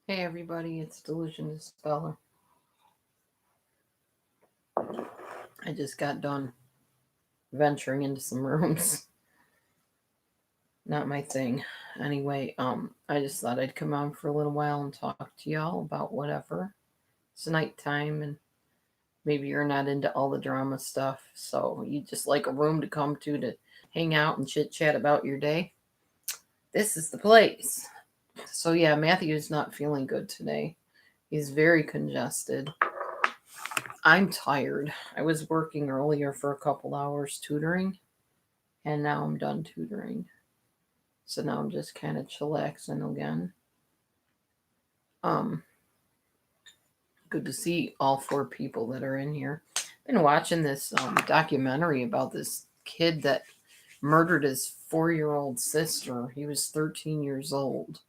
Hey everybody, it's Delusion Dispeller. I just got done venturing into some rooms. Not my thing. Anyway, I just thought I'd come on for a little while and talk to y'all about whatever. It's nighttime and maybe you're not into all the drama stuff, so you just like a room to come to hang out and chit chat about your day. This is the place. So yeah, Matthew's not feeling good today. He's very congested. I'm tired. I was working earlier for a couple hours tutoring, and now I'm done tutoring. So now I'm just kind of chillaxing again. Um, Good to see all four people that are in here. Been watching this documentary about this kid that murdered his 4-year-old sister. He was 13 years old.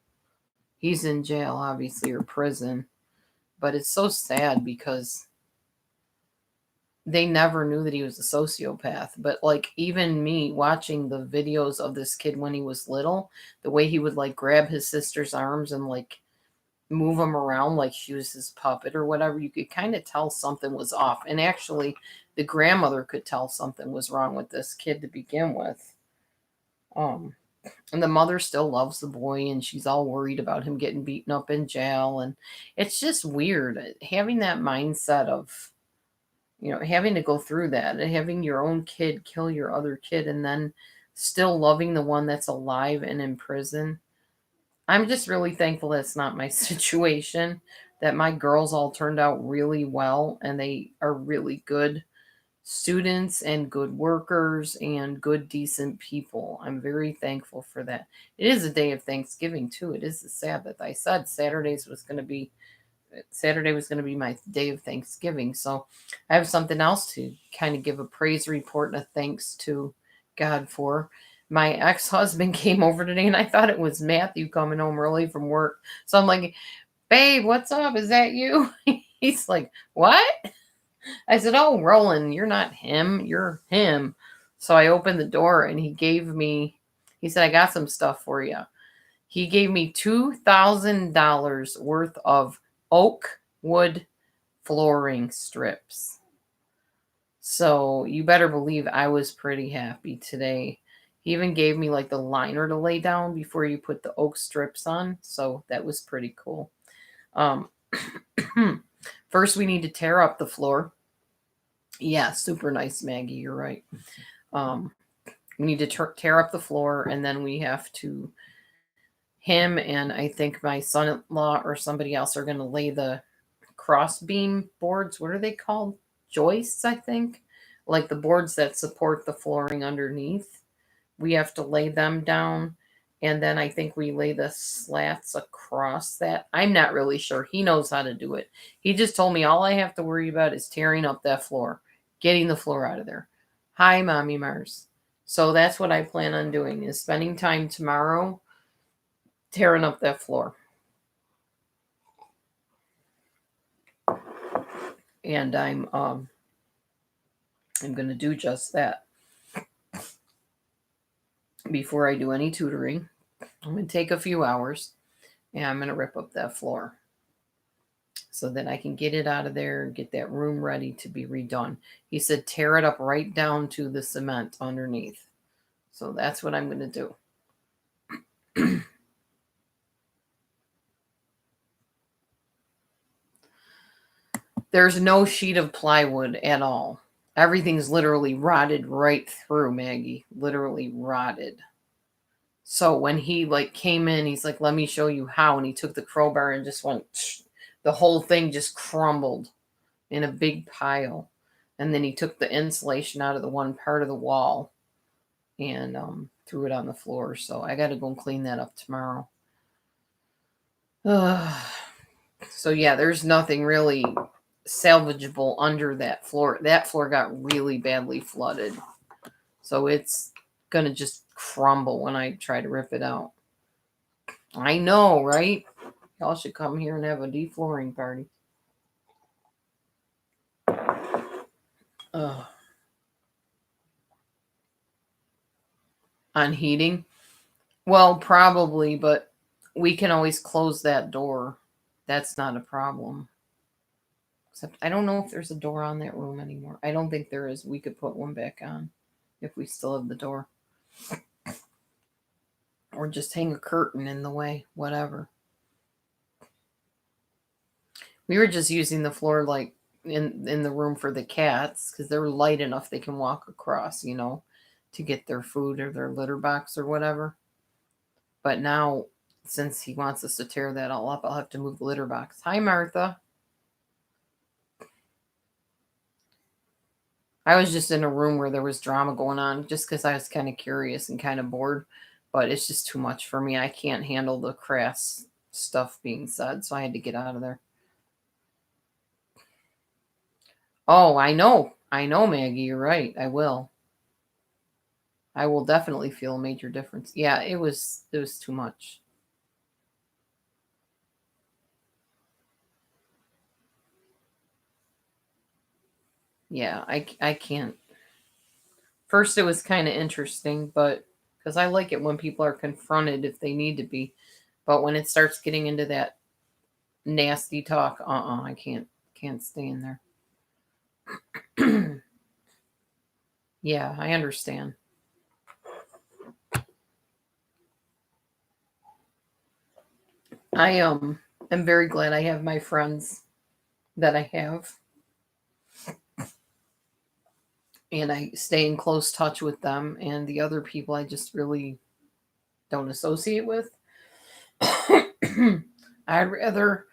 He's in jail, obviously, or prison. But it's so sad because they never knew that he was a sociopath. But like even me watching the videos of this kid when he was little, the way he would like grab his sister's arms and like move them around like she was his puppet or whatever, you could kind of tell something was off. And actually, the grandmother could tell something was wrong with this kid to begin with. Um, and the mother still loves the boy, and she's all worried about him getting beaten up in jail. And it's just weird having that mindset of having to go through that and having your own kid kill your other kid and then still loving the one that's alive and in prison. I'm just really thankful that's not my situation, that my girls all turned out really well and they are really good students and good workers and good, decent people. I'm very thankful for that. It is a day of Thanksgiving, too. It is the Sabbath. I said Saturday was going to be my day of Thanksgiving. So I have something else to kind of give a praise report and a thanks to God for. My ex husband came over today and I thought it was Matthew coming home early from work. So I'm like, babe, what's up? Is that you? He's like, what? I said, oh, Roland, you're not him. You're him. So I opened the door and he said, I got some stuff for you. He gave me $2,000 worth of oak wood flooring strips. So you better believe I was pretty happy today. He even gave me like the liner to lay down before you put the oak strips on. So that was pretty cool. Um, First, we need to tear up the floor. Yeah, super nice, Maggie. You're right. Um, we need to tear up the floor, and then we have to. Him and I think my son-in-law or somebody else are going to lay the cross beam boards. What are they called? Joists, I think. Like the boards that support the flooring underneath. We have to lay them down. And then I think we lay the slats across that. I'm not really sure. He knows how to do it. He just told me all I have to worry about is tearing up that floor, getting the floor out of there. Hi, Mommy Mars. So that's what I plan on doing is spending time tomorrow tearing up that floor. And I'm going to do just that. Before I do any tutoring, I'm going to take a few hours and I'm going to rip up that floor so that I can get it out of there and get that room ready to be redone. He said tear it up right down to the cement underneath. So that's what I'm going to do. There's no sheet of plywood at all. Everything's literally rotted right through, Maggie. Literally rotted. So when he like came in, he's like, "Let me show you how," and he took the crowbar and just went. The whole thing just crumbled in a big pile, and then he took the insulation out of the one part of the wall and threw it on the floor. So I got to go and clean that up tomorrow. So yeah, there's nothing really salvageable under that floor. That floor got really badly flooded, so it's gonna just crumble when I try to rip it out. I know, right? Y'all should come here and have a deflooring party. Ugh. On heating? Well, probably, but we can always close that door. That's not a problem. Except I don't know if there's a door on that room anymore. I don't think there is. We could put one back on if we still have the door. Or just hang a curtain in the way, whatever. We were just using the floor like in the room for the cats because they're light enough they can walk across, to get their food or their litter box or whatever. But now, since he wants us to tear that all up, I'll have to move the litter box. Hi, Martha. I was just in a room where there was drama going on just because I was kind of curious and kind of bored, but it's just too much for me. I can't handle the crass stuff being said, so I had to get out of there. Oh, I know. I know, Maggie. You're right. I will. I will definitely feel a major difference. Yeah, it was too much. Yeah, I can't. First, it was kind of interesting, but because I like it when people are confronted if they need to be, but when it starts getting into that nasty talk, I can't stay in there. Yeah, I understand. I am very glad I have my friends that I have, and I stay in close touch with them, and the other people I just really don't associate with. I'd rather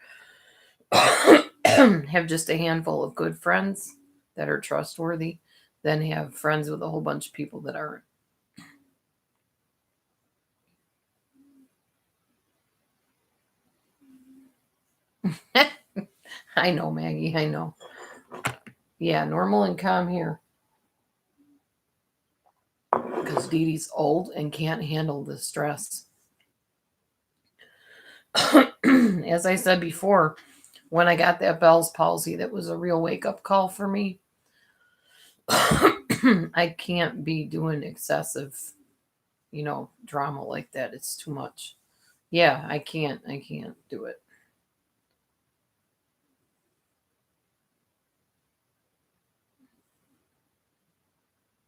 have just a handful of good friends that are trustworthy than have friends with a whole bunch of people that aren't. I know, Maggie. I know. Yeah, normal and calm here because Dee Dee's old and can't handle the stress. As I said before, when I got that Bell's palsy, that was a real wake up call for me. I can't be doing excessive, drama like that. It's too much. Yeah, I can't. I can't do it.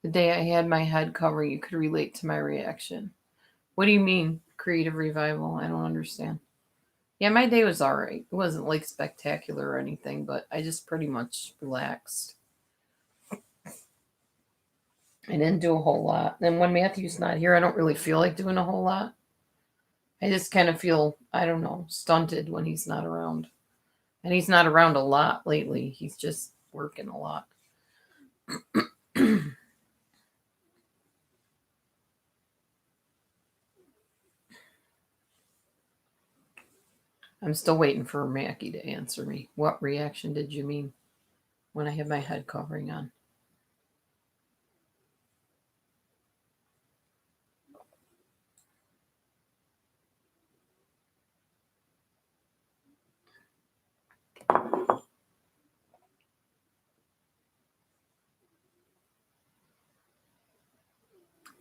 The day I had my head covering, you could relate to my reaction. What do you mean, creative revival? I don't understand. Yeah, my day was all right. It wasn't like spectacular or anything, but I just pretty much relaxed. I didn't do a whole lot. And when Matthew's not here, I don't really feel like doing a whole lot. I just kind of feel, I don't know, stunted when he's not around. And he's not around a lot lately. He's just working a lot. I'm still waiting for Mackie to answer me. What reaction did you mean when I had my head covering on?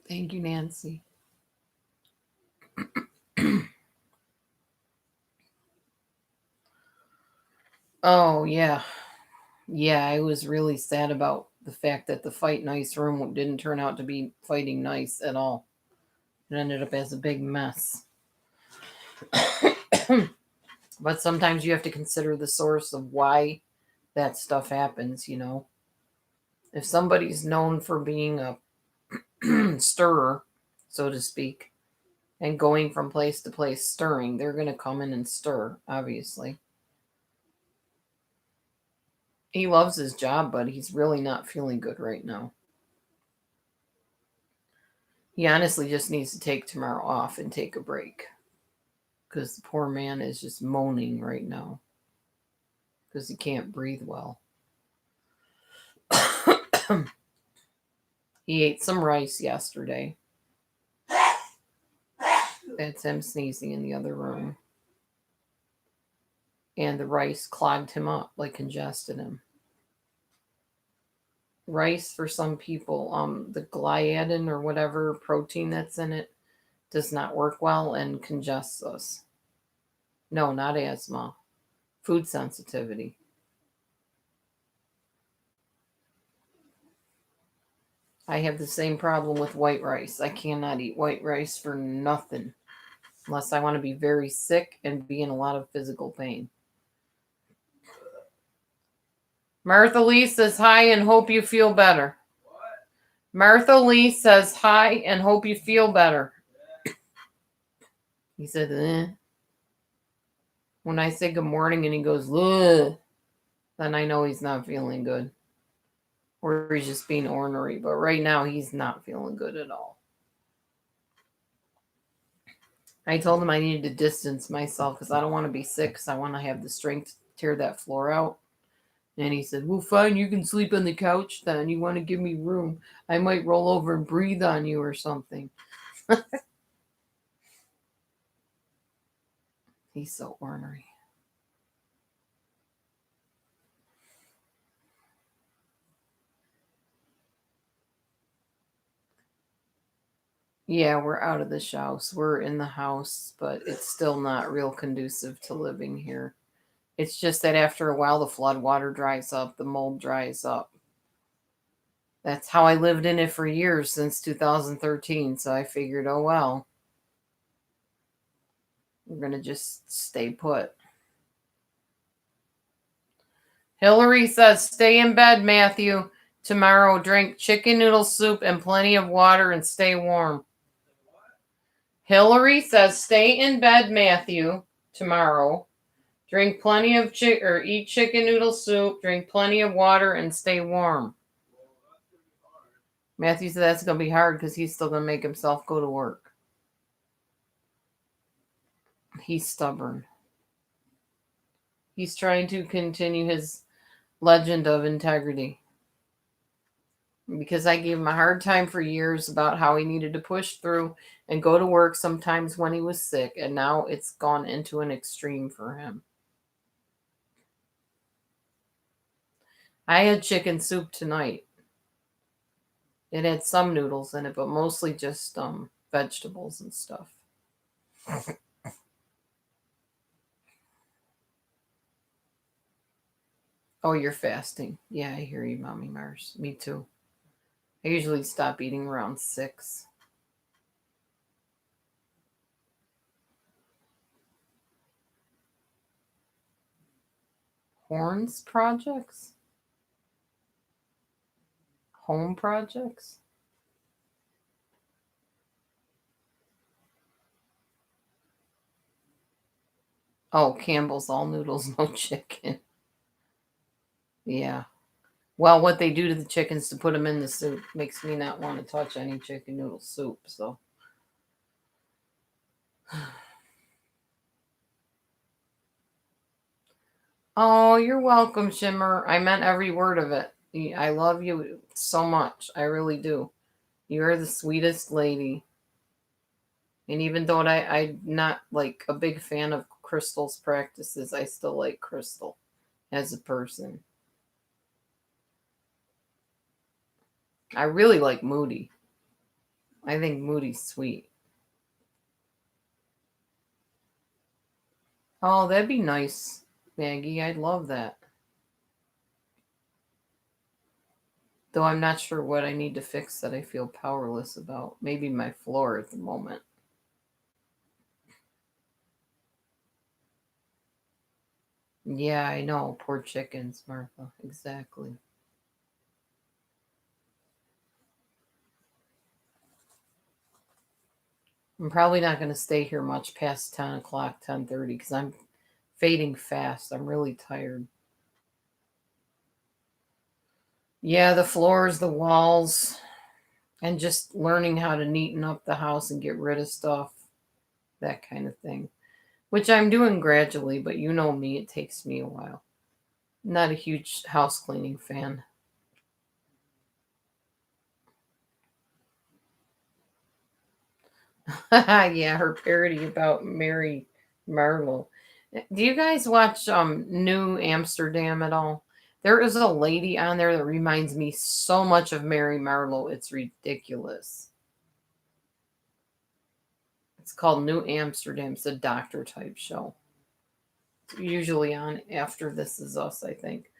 Thank you, Nancy. Oh, yeah. Yeah, I was really sad about the fact that the fight nice room didn't turn out to be fighting nice at all. It ended up as a big mess. But sometimes you have to consider the source of why that stuff happens. If somebody's known for being a stirrer, so to speak, and going from place to place stirring, they're going to come in and stir, obviously. He loves his job, but he's really not feeling good right now. He honestly just needs to take tomorrow off and take a break because the poor man is just moaning right now because he can't breathe well. He ate some rice yesterday. That's him sneezing in the other room. And the rice clogged him up, like congested him. Rice for some people, the gliadin or whatever protein that's in it does not work well and congests us. No, not asthma. Food sensitivity. I have the same problem with white rice. I cannot eat white rice for nothing unless I want to be very sick and be in a lot of physical pain. Martha Lee says hi and hope you feel better. Martha Lee says hi and hope you feel better. He said, eh. When I say good morning and he goes, ugh, then I know he's not feeling good. Or he's just being ornery. But right now, he's not feeling good at all. I told him I needed to distance myself because I don't want to be sick because I want to have the strength to tear that floor out. And he said, well, fine, you can sleep on the couch then. You want to give me room. I might roll over and breathe on you or something. He's so ornery. Yeah, we're out of this house. We're in the house, but it's still not real conducive to living here. It's just that after a while, the flood water dries up, the mold dries up. That's how I lived in it for years since 2013. So I figured, oh well, we're going to just stay put. Hillary says, stay in bed, Matthew. Tomorrow, drink chicken noodle soup and plenty of water and stay warm. Hillary says, stay in bed, Matthew, tomorrow. Drink plenty of eat chicken noodle soup, drink plenty of water, and stay warm. Matthew said that's going to be hard because he's still going to make himself go to work. He's stubborn. He's trying to continue his legend of integrity. Because I gave him a hard time for years about how he needed to push through and go to work sometimes when he was sick, and now it's gone into an extreme for him. I had chicken soup tonight. It had some noodles in it, but mostly just vegetables and stuff. Oh, you're fasting. Yeah, I hear you, Mommy Mars. Me too. I usually stop eating around 6. Horns projects? Home projects? Oh, Campbell's all noodles, no chicken. Yeah. Well, what they do to the chickens to put them in the soup makes me not want to touch any chicken noodle soup, so. Oh, you're welcome, Shimmer. I meant every word of it. I love you so much. I really do. You're the sweetest lady. And even though I'm not like a big fan of Crystal's practices, I still like Crystal as a person. I really like Moody. I think Moody's sweet. Oh, that'd be nice, Maggie. I'd love that. Though I'm not sure what I need to fix that I feel powerless about. Maybe my floor at the moment. Yeah, I know. Poor chickens, Martha. Exactly. I'm probably not going to stay here much past 10 o'clock, 10:30, because I'm fading fast. I'm really tired. Yeah, the floors, the walls, and just learning how to neaten up the house and get rid of stuff, that kind of thing. Which I'm doing gradually, but you know me, it takes me a while. Not a huge house cleaning fan. Yeah, her parody about Mary Marlowe. Do you guys watch New Amsterdam at all? There is a lady on there that reminds me so much of Mary Marlowe. It's ridiculous. It's called New Amsterdam. It's a doctor type show. Usually on after This Is Us, I think.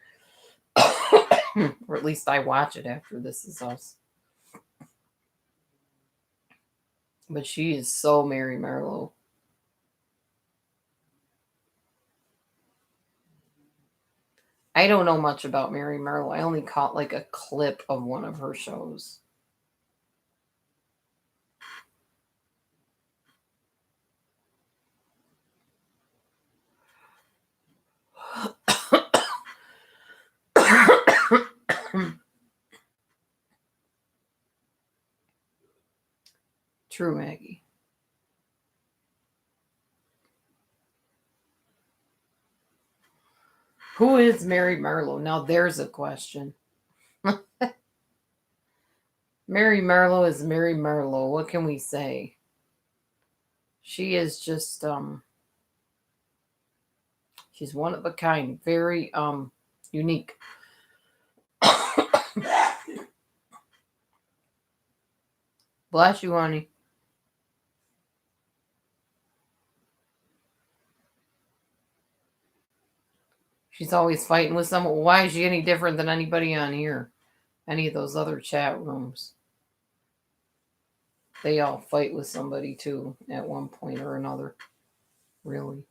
Or at least I watch it after This Is Us. But she is so Mary Marlowe. I don't know much about Mary Marlowe. I only caught like a clip of one of her shows. True, Maggie. Who is Mary Marlowe? Now there's a question. Mary Marlowe is Mary Marlowe. What can we say? She is just she's one of a kind, very unique. Bless you, honey. She's always fighting with someone. Why is she any different than anybody on here? Any of those other chat rooms? They all fight with somebody too at one point or another. Really.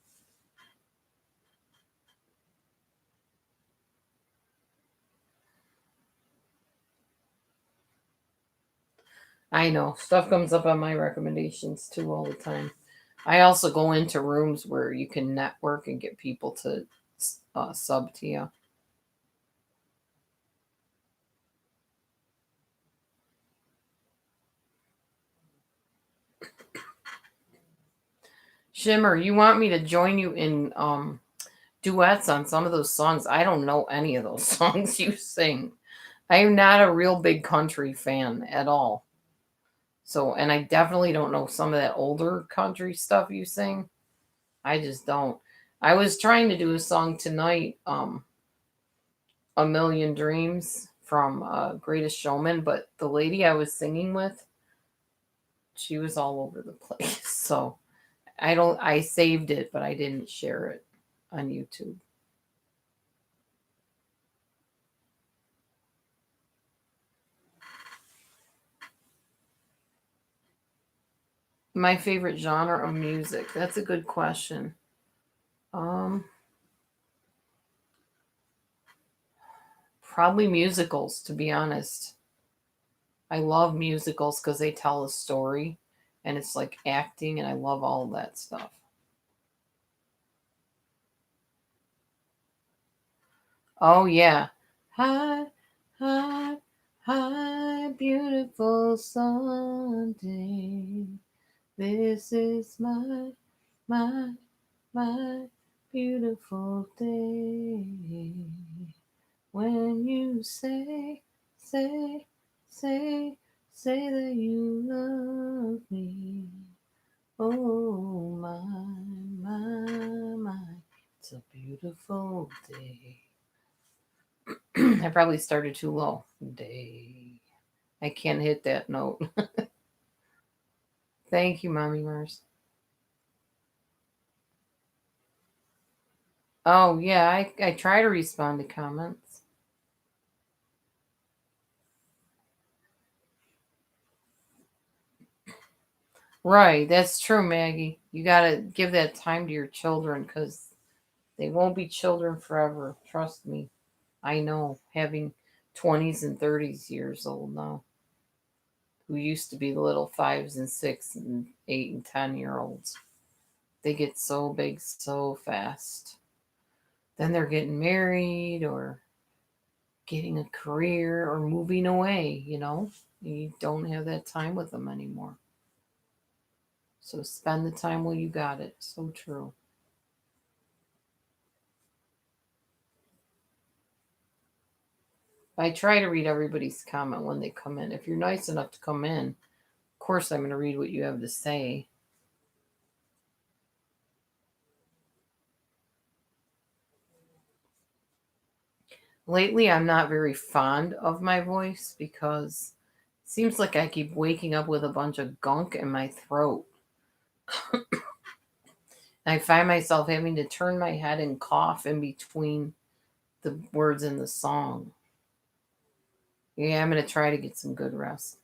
I know. Stuff comes up on my recommendations too all the time. I also go into rooms where you can network and get people to sub to you. Shimmer, you want me to join you in duets on some of those songs? I don't know any of those songs you sing. I am not a real big country fan at all. So, and I definitely don't know some of that older country stuff you sing. I just don't. I was trying to do a song tonight, A Million Dreams from Greatest Showman, but the lady I was singing with, she was all over the place. So I saved it, but I didn't share it on YouTube. My favorite genre of music. That's a good question. Um, Probably musicals, to be honest. I love musicals because they tell a story and it's like acting, and I love all of that stuff. Oh, yeah. Hi, hi, hi, beautiful Sunday. This is my, my beautiful day. When you say, say, say that you love me. Oh, my, it's a beautiful day. I probably started too low. Day. I can't hit that note. Thank you, Mommy Mars. Oh, yeah, I try to respond to comments. Right, that's true, Maggie. You got to give that time to your children because they won't be children forever. Trust me. I know, having 20s and 30s years old now, who used to be the little fives and six and 8 and 10 year olds. They get so big so fast. Then they're getting married or getting a career or moving away, you know? You don't have that time with them anymore. So spend the time while you got it. So true. I try to read everybody's comment when they come in. If you're nice enough to come in, of course I'm going to read what you have to say. Lately, I'm not very fond of my voice because it seems like I keep waking up with a bunch of gunk in my throat. I find myself having to turn my head and cough in between the words in the song. Yeah, I'm going to try to get some good rest.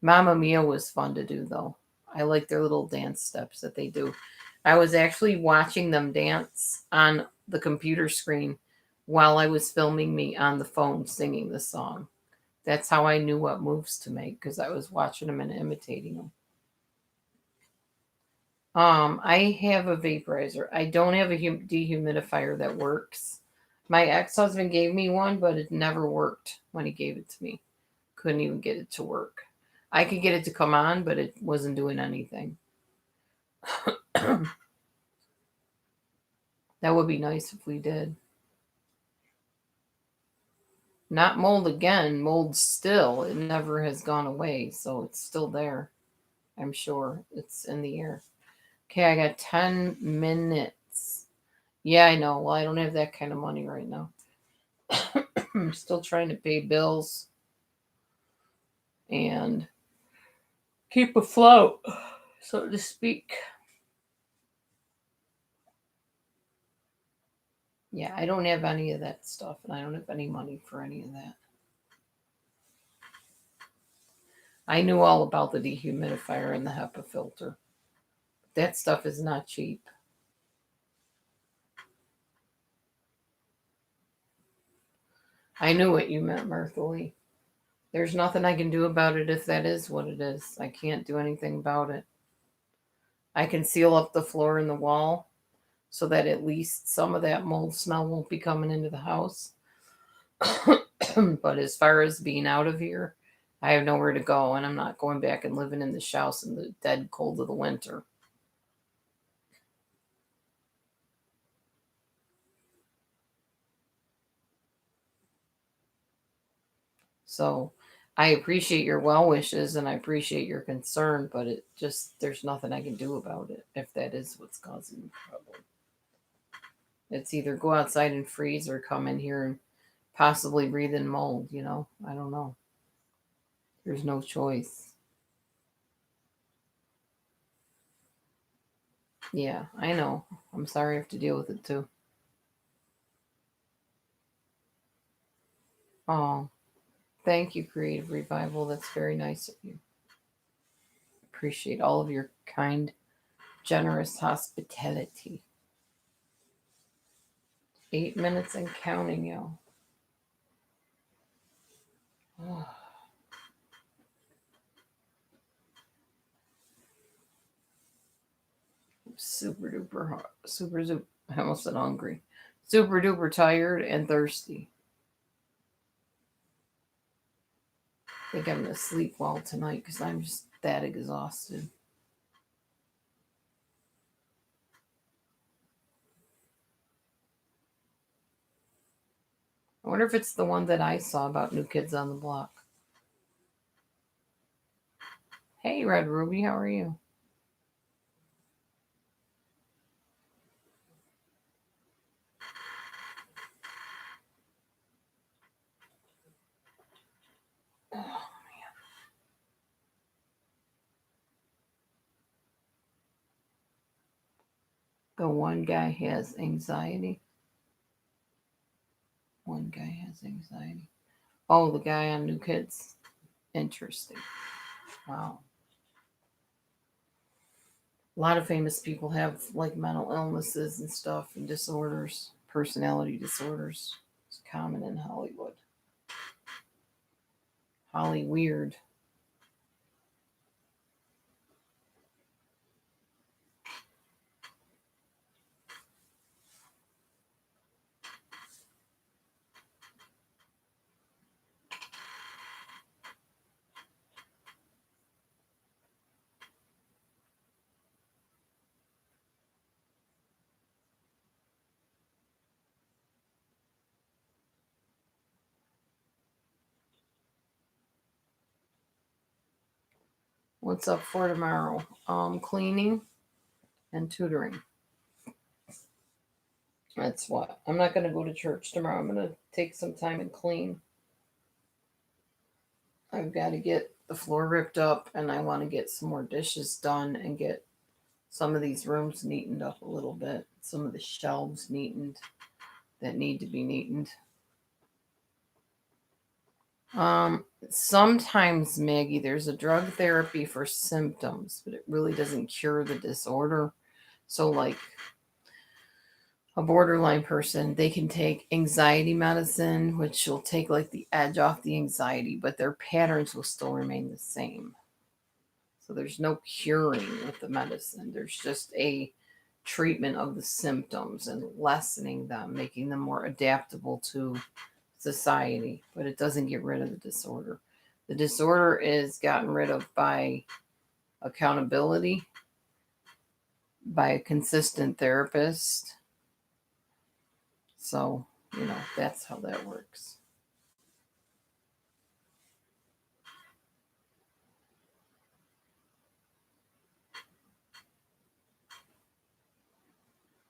Mamma Mia was fun to do, though. I like their little dance steps that they do. I was actually watching them dance on the computer screen while I was filming me on the phone singing the song. That's how I knew what moves to make because I was watching them and imitating them. I have a vaporizer. I don't have a dehumidifier that works. My ex-husband gave me one, but it never worked when he gave it to me. Couldn't even get it to work. I could get it to come on, but it wasn't doing anything. That would be nice if we did. Not mold again, mold still. It never has gone away, so it's still there. I'm sure it's in the air. Okay, I got 10 minutes. Yeah, I know. Well, I don't have that kind of money right now. I'm still trying to pay bills and keep afloat, so to speak. Yeah, I don't have any of that stuff, and I don't have any money for any of that. I knew all about the dehumidifier and the HEPA filter. That stuff is not cheap. I knew what you meant, Martha Lee. There's nothing I can do about it if that is what it is. I can't do anything about it. I can seal up the floor and the wall so that at least some of that mold smell won't be coming into the house. But as far as being out of here, I have nowhere to go, and I'm not going back and living in this house in the dead cold of the winter. So I appreciate your well wishes and I appreciate your concern, but it just, there's nothing I can do about it if that is what's causing the problem. It's either go outside and freeze or come in here and possibly breathe in mold. I don't know. There's no choice. Yeah, I know. I'm sorry I have to deal with it too. Oh, thank you, Creative Revival. That's very nice of you. Appreciate all of your kind, generous hospitality. 8 minutes and counting, yo. Oh, super duper hot. Super, super. I almost said hungry. Super duper tired and thirsty. I think I'm going to sleep well tonight because I'm just that exhausted. I wonder if it's the one that I saw about New Kids on the Block. Hey, Red Ruby, how are you? Oh, the one guy has anxiety. One guy has anxiety. Oh, the guy on New Kids. Interesting. Wow. A lot of famous people have like mental illnesses and stuff and disorders, personality disorders. It's common in Hollywood. Holly Weird. What's up for tomorrow? Cleaning and tutoring. That's what. I'm not gonna go to church tomorrow. I'm gonna take some time and clean. I've got to get the floor ripped up and I want to get some more dishes done and get Some of these rooms neatened up a little bit. Some of the shelves neatened that need to be neatened. Sometimes, Maggie, there's a drug therapy for symptoms, but it really doesn't cure the disorder. So, like a borderline person, they can take anxiety medicine, which will take like the edge off the anxiety, but their patterns will still remain the same. So, there's no curing with the medicine. There's just a treatment of the symptoms and lessening them, making them more adaptable to society, but it doesn't get rid of the disorder. The disorder is gotten rid of by accountability, by a consistent therapist. So, that's how that works.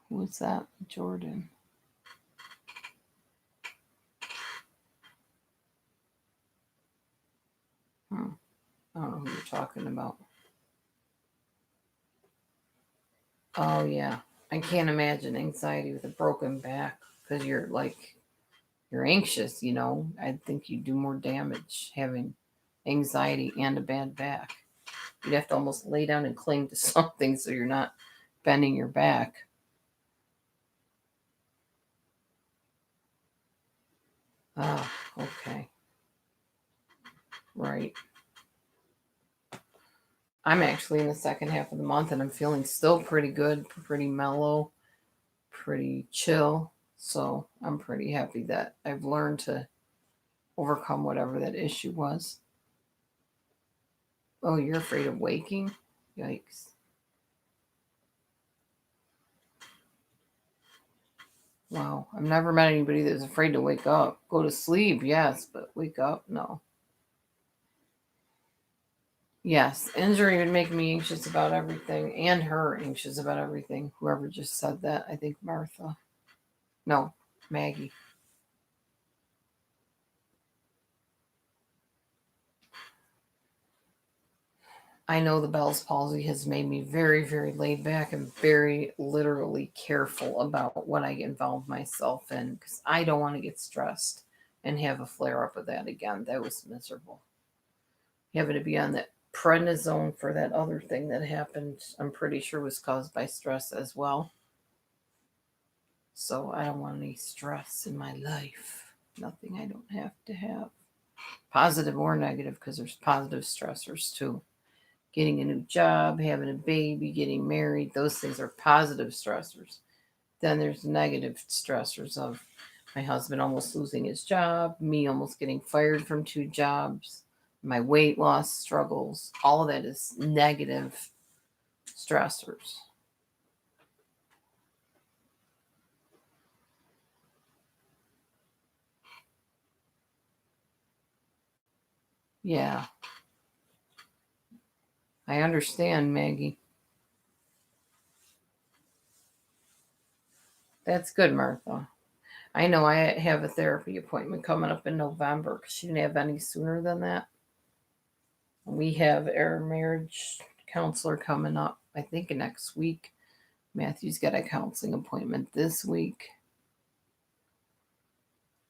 Who's that? Jordan. Hmm. I don't know who you're talking about. Oh, yeah. I can't imagine anxiety with a broken back because you're anxious, I think you do more damage having anxiety and a bad back. You'd have to almost lay down and cling to something so you're not bending your back. Ah, okay. Right. I'm actually in the second half of the month and I'm feeling still pretty good, pretty mellow, pretty chill. So I'm pretty happy that I've learned to overcome whatever that issue was. Oh, you're afraid of waking? Yikes. Wow. I've never met anybody that's afraid to wake up. Go to sleep, yes, but wake up, no. Yes, injury would make me anxious about everything and her anxious about everything. Whoever just said that, I think Martha. No, Maggie. I know the Bell's palsy has made me very, very laid back and very literally careful about what I involve myself in because I don't want to get stressed and have a flare up of that again. That was miserable. Having to be on that prednisone for that other thing that happened, I'm pretty sure was caused by stress as well. So I don't want any stress in my life. Nothing I don't have to have. Positive or negative, because there's positive stressors too. Getting a new job, having a baby, getting married, those things are positive stressors. Then there's negative stressors of my husband almost losing his job, me almost getting fired from 2 jobs, my weight loss struggles. All of that is negative stressors. Yeah, I understand, Maggie. That's good, Martha. I know I have a therapy appointment coming up in November because she didn't have any sooner than that. We have our marriage counselor coming up, I think, next week. Matthew's got a counseling appointment this week.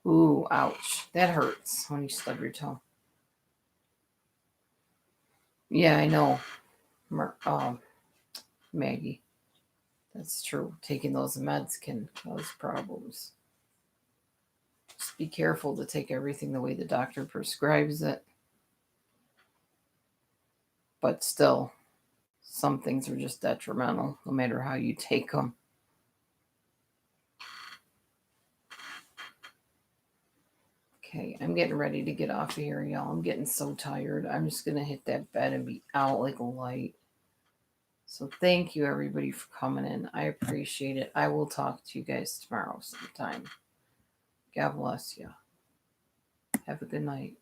Ooh, ouch. That hurts when you stub your toe. Yeah, I know, Maggie. That's true. Taking those meds can cause problems. Just be careful to take everything the way the doctor prescribes it. But still, some things are just detrimental no matter how you take them. Okay, I'm getting ready to get off of here, y'all. I'm getting so tired. I'm just going to hit that bed and be out like a light. So thank you, everybody, for coming in. I appreciate it. I will talk to you guys tomorrow sometime. God bless you. Have a good night.